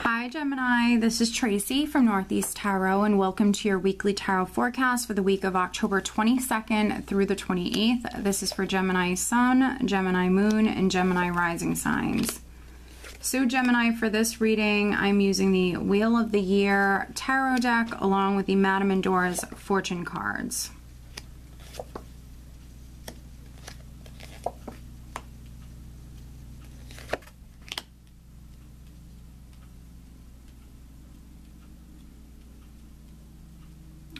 Hi Gemini, this is Tracy from Northeast Tarot and welcome to your weekly tarot forecast for the week of October 22nd through the 28th. This is for Gemini Sun, Gemini Moon, and Gemini Rising signs. So Gemini, for this reading, I'm using the Wheel of the Year tarot deck along with the Madame Endor's fortune cards.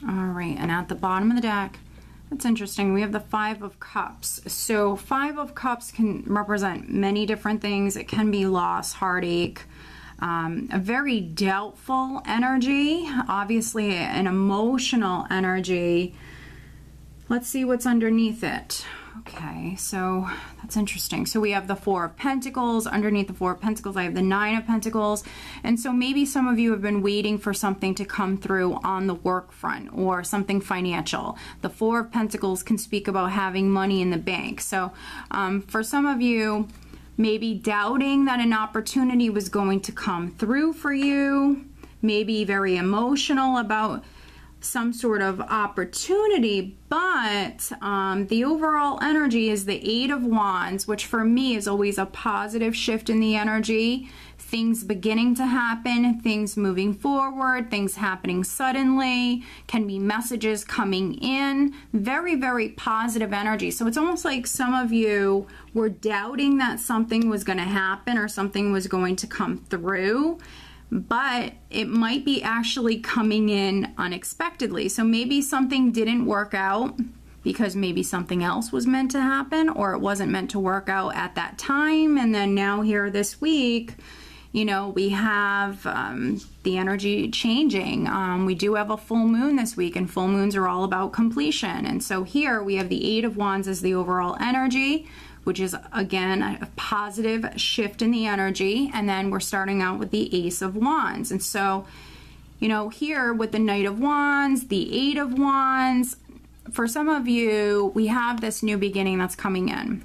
Alright, and at the bottom of the deck, that's interesting, we have the Five of Cups. So Five of Cups can represent many different things. It can be loss, heartache, a very doubtful energy, obviously an emotional energy. Let's see what's underneath it. Okay, so that's interesting. So we have the Four of Pentacles. Underneath the Four of Pentacles, I have the Nine of Pentacles. And so maybe some of you have been waiting for something to come through on the work front or something financial. The Four of Pentacles can speak about having money in the bank. So for some of you, maybe doubting that an opportunity was going to come through for you, maybe very emotional about some sort of opportunity, but the overall energy is the Eight of Wands, which for me is always a positive shift in the energy. Things beginning to happen, things moving forward, things happening suddenly, can be messages coming in. Very, very positive energy. So it's almost like some of you were doubting that something was going to happen or something was going to come through, but it might be actually coming in unexpectedly. So maybe something didn't work out because maybe something else was meant to happen, or it wasn't meant to work out at that time. And then now here this week, you know, we have the energy changing. We do have a full moon this week, and full moons are all about completion. And so here we have the Eight of Wands as the overall energy, which is again a positive shift in the energy. And then we're starting out with the Ace of Wands. And so, you know, here with the Knight of Wands, the Eight of Wands, for some of you, we have this new beginning that's coming in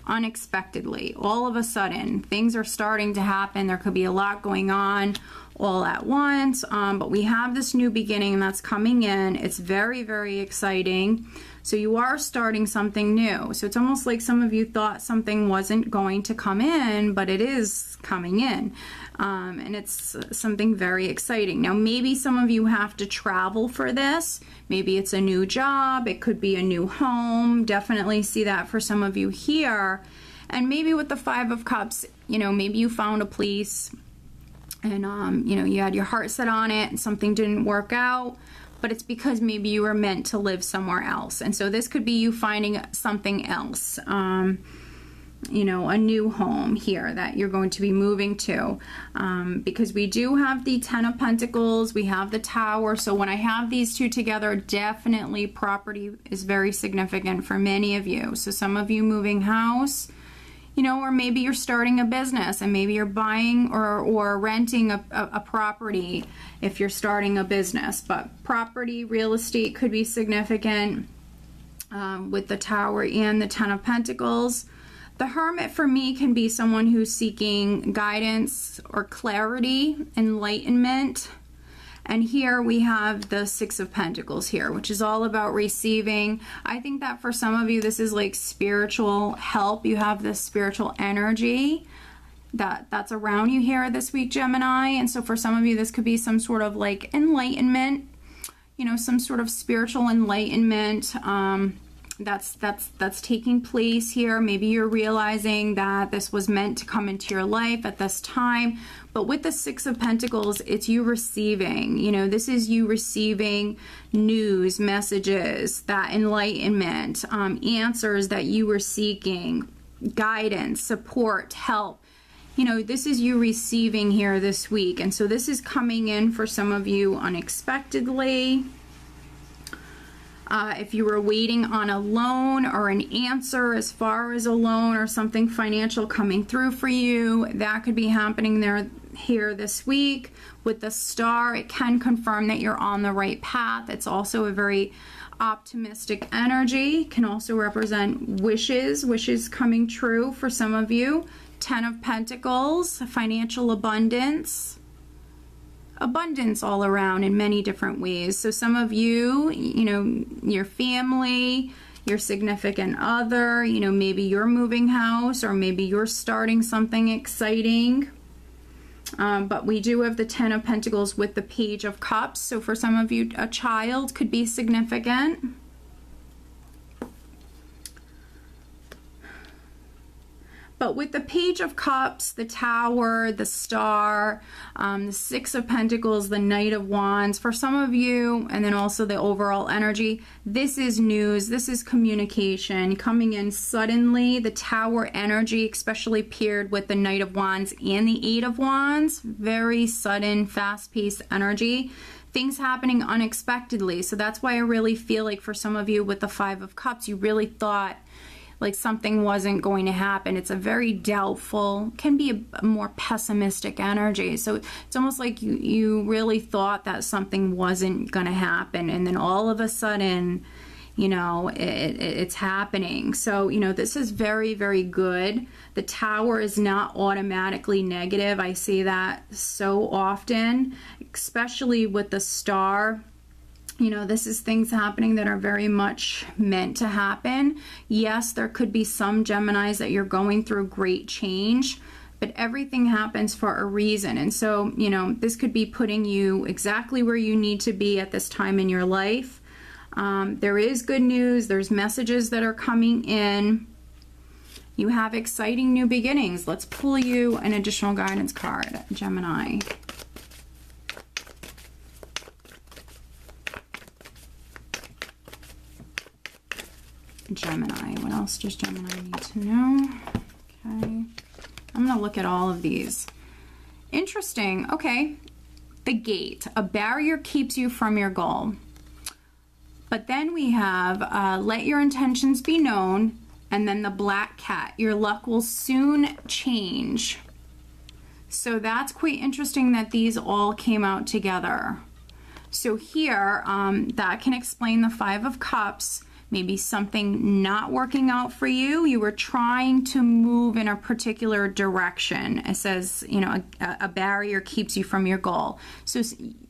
unexpectedly. All of a sudden, things are starting to happen. There could be a lot going on all at once, but we have this new beginning that's coming in. It's very, very exciting. So you are starting something new. So it's almost like some of you thought something wasn't going to come in, but it is coming in. And it's something very exciting. Now, maybe some of you have to travel for this. Maybe it's a new job. It could be a new home. Definitely see that for some of you here. And maybe with the Five of Cups, you know, maybe you found a place and, you know, you had your heart set on it and something didn't work out, but it's because maybe you were meant to live somewhere else. And so this could be you finding something else, you know, a new home here that you're going to be moving to, because we do have the Ten of Pentacles, we have the Tower. So when I have these two together, definitely property is very significant for many of you. So some of you moving house, you know, or maybe you're starting a business and maybe you're buying or renting a property if you're starting a business. But property, real estate could be significant with the Tower and the Ten of Pentacles. The Hermit for me can be someone who's seeking guidance or clarity, enlightenment. And here we have the Six of Pentacles here, which is all about receiving. I think that for some of you, this is like spiritual help. You have this spiritual energy that's around you here this week, Gemini. And so for some of you, this could be some sort of like enlightenment, you know, some sort of spiritual enlightenment that's taking place here. Maybe you're realizing that this was meant to come into your life at this time. But with the Six of Pentacles, it's you receiving, you know, this is you receiving news, messages, that enlightenment, answers that you were seeking, guidance, support, help. You know, this is you receiving here this week. And so this is coming in for some of you unexpectedly. If you were waiting on a loan or an answer as far as a loan or something financial coming through for you, that could be happening here this week. With the Star, it can confirm that you're on the right path. It's also a very optimistic energy. Can also represent wishes coming true for some of you. Ten of Pentacles, financial abundance. abundance all around in many different ways. So some of you, you know, your family, your significant other, you know, maybe you're moving house or maybe you're starting something exciting. But we do have the 10 of Pentacles with the Page of Cups. So for some of you, a child could be significant. But with the Page of Cups, the Tower, the Star, the Six of Pentacles, the Knight of Wands, for some of you, and then also the overall energy, this is news, this is communication coming in suddenly. The Tower energy, especially paired with the Knight of Wands and the Eight of Wands, very sudden, fast-paced energy. Things happening unexpectedly. So that's why I really feel like for some of you with the Five of Cups, you really thought like something wasn't going to happen. It's a very doubtful, can be a more pessimistic energy. So it's almost like you really thought that something wasn't going to happen, and then all of a sudden, you know, it's happening. So, you know, this is very, very good. The Tower is not automatically negative. I see that so often, especially with the Star. You know, this is things happening that are very much meant to happen. Yes, there could be some Geminis that you're going through great change, but everything happens for a reason. And so, you know, this could be putting you exactly where you need to be at this time in your life. There is good news. There's messages that are coming in. You have exciting new beginnings. Let's pull you an additional guidance card, Gemini. Gemini. What else does Gemini need to know? Okay. I'm going to look at all of these. Interesting. Okay. The Gate. A barrier keeps you from your goal. But then we have let your intentions be known, and then the Black Cat. Your luck will soon change. So that's quite interesting that these all came out together. So here, that can explain the Five of Cups. Maybe something not working out for you. You were trying to move in a particular direction. It says, you know, a barrier keeps you from your goal. So,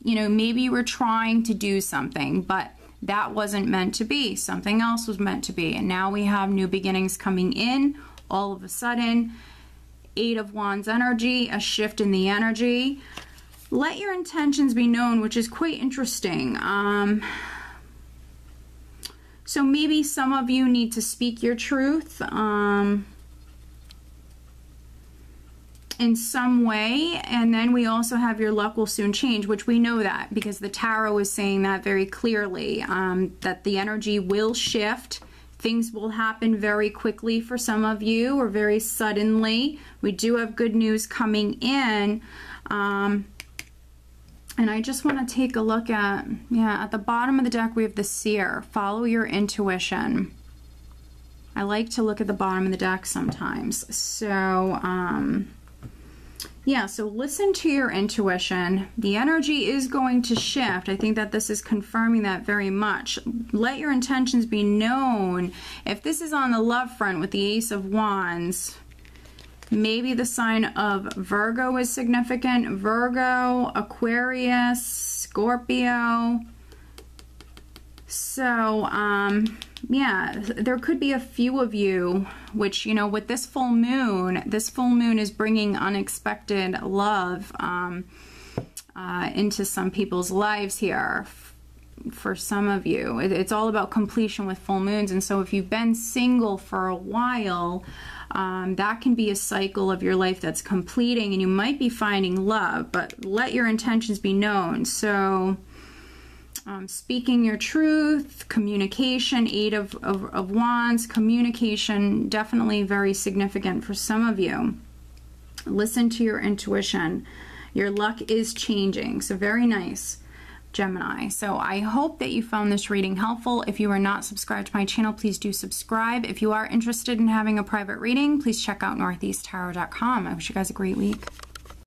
you know, maybe you were trying to do something, but that wasn't meant to be. Something else was meant to be. And now we have new beginnings coming in all of a sudden. Eight of Wands energy, a shift in the energy. Let your intentions be known, which is quite interesting. So maybe some of you need to speak your truth in some way. And then we also have your luck will soon change, which we know that because the Tarot is saying that very clearly, that the energy will shift. Things will happen very quickly for some of you or very suddenly. We do have good news coming in. And I just want to take a look at, yeah, at the bottom of the deck we have the Seer. Follow your intuition. I like to look at the bottom of the deck sometimes. So, yeah, so listen to your intuition. The energy is going to shift. I think that this is confirming that very much. Let your intentions be known. If this is on the love front with the Ace of Wands, maybe the sign of Virgo is significant. Virgo, Aquarius, Scorpio. So, yeah, there could be a few of you, which, you know, with this full moon is bringing unexpected love into some people's lives here. For some of you, it's all about completion with full moons. And so if you've been single for a while, that can be a cycle of your life that's completing, and you might be finding love, but let your intentions be known. So speaking your truth, communication, Eight of Wands, communication, definitely very significant for some of you. Listen to your intuition. Your luck is changing. So very nice, Gemini. So I hope that you found this reading helpful. If you are not subscribed to my channel, please do subscribe. If you are interested in having a private reading, please check out northeasttarot.com. I wish you guys a great week.